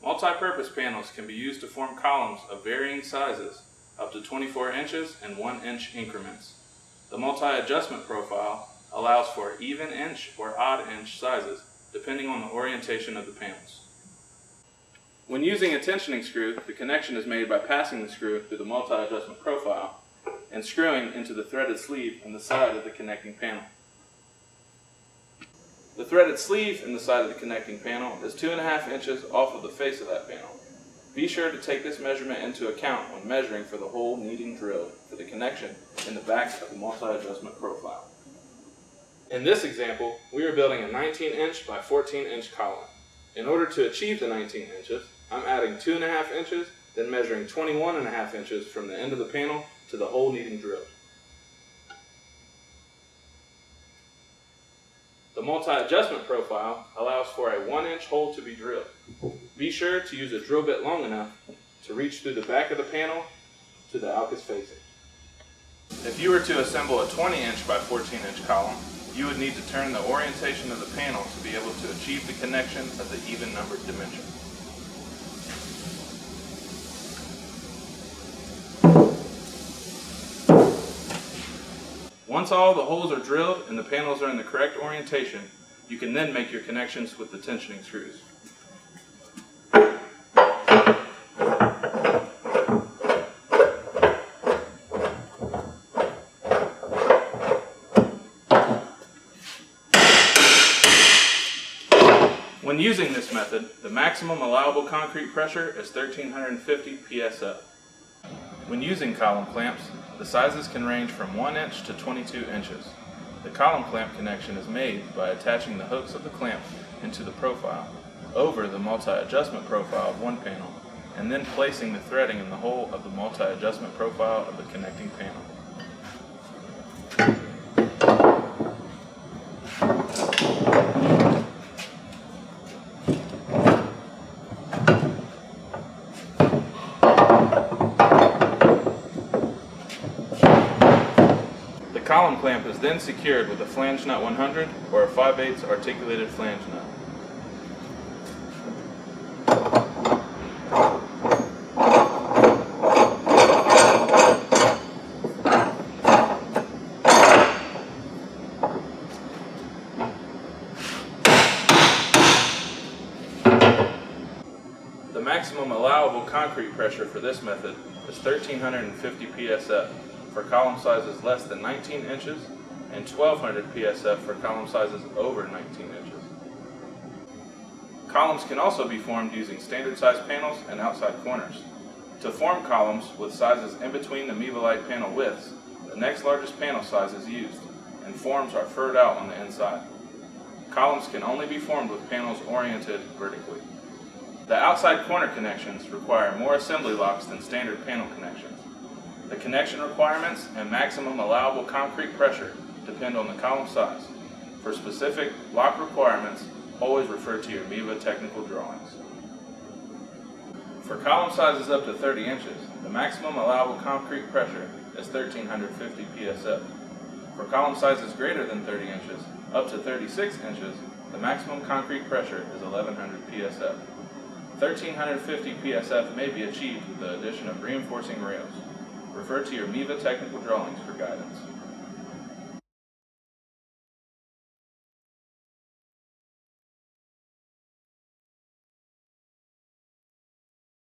Multi-purpose panels can be used to form columns of varying sizes, up to 24 inches and 1-inch increments. The multi-adjustment profile allows for even inch or odd inch sizes, depending on the orientation of the panels. When using a tensioning screw, the connection is made by passing the screw through the multi-adjustment profile and screwing into the threaded sleeve in the side of the connecting panel. The threaded sleeve in the side of the connecting panel is 2.5 inches off of the face of that panel. Be sure to take this measurement into account when measuring for the hole needing drilled for the connection in the back of the multi-adjustment profile. In this example, we are building a 19-inch by 14-inch column. In order to achieve the 19 inches, I'm adding 2.5 inches, then measuring 21.5 inches from the end of the panel to the hole needing drilled. The multi-adjustment profile allows for a 1-inch hole to be drilled. Be sure to use a drill bit long enough to reach through the back of the panel to the AUKUS facing. If you were to assemble a 20-inch by 14-inch column, you would need to turn the orientation of the panel to be able to achieve the connection of the even numbered dimension. Once all the holes are drilled and the panels are in the correct orientation, you can then make your connections with the tensioning screws. When using this method, the maximum allowable concrete pressure is 1350 psi. When using column clamps, the sizes can range from 1 inch to 22 inches. The column clamp connection is made by attaching the hooks of the clamp into the profile, over the multi-adjustment profile of one panel, and then placing the threading in the hole of the multi-adjustment profile of the connecting panel. The column clamp is then secured with a flange nut 100 or a 5/8 articulated flange nut. The maximum allowable concrete pressure for this method is 1350 psi for column sizes less than 19 inches and 1200 psi for column sizes over 19 inches. Columns can also be formed using standard size panels and outside corners. To form columns with sizes in between the MevaLite panel widths, the next largest panel size is used, and forms are furred out on the inside. Columns can only be formed with panels oriented vertically. The outside corner connections require more assembly locks than standard panel connections. The connection requirements and maximum allowable concrete pressure depend on the column size. For specific lock requirements, always refer to your MEVA technical drawings. For column sizes up to 30 inches, the maximum allowable concrete pressure is 1350 psi. For column sizes greater than 30 inches, up to 36 inches, the maximum concrete pressure is 1100 psi. 1350 psi may be achieved with the addition of reinforcing rails. Refer to your MEVA technical drawings for guidance.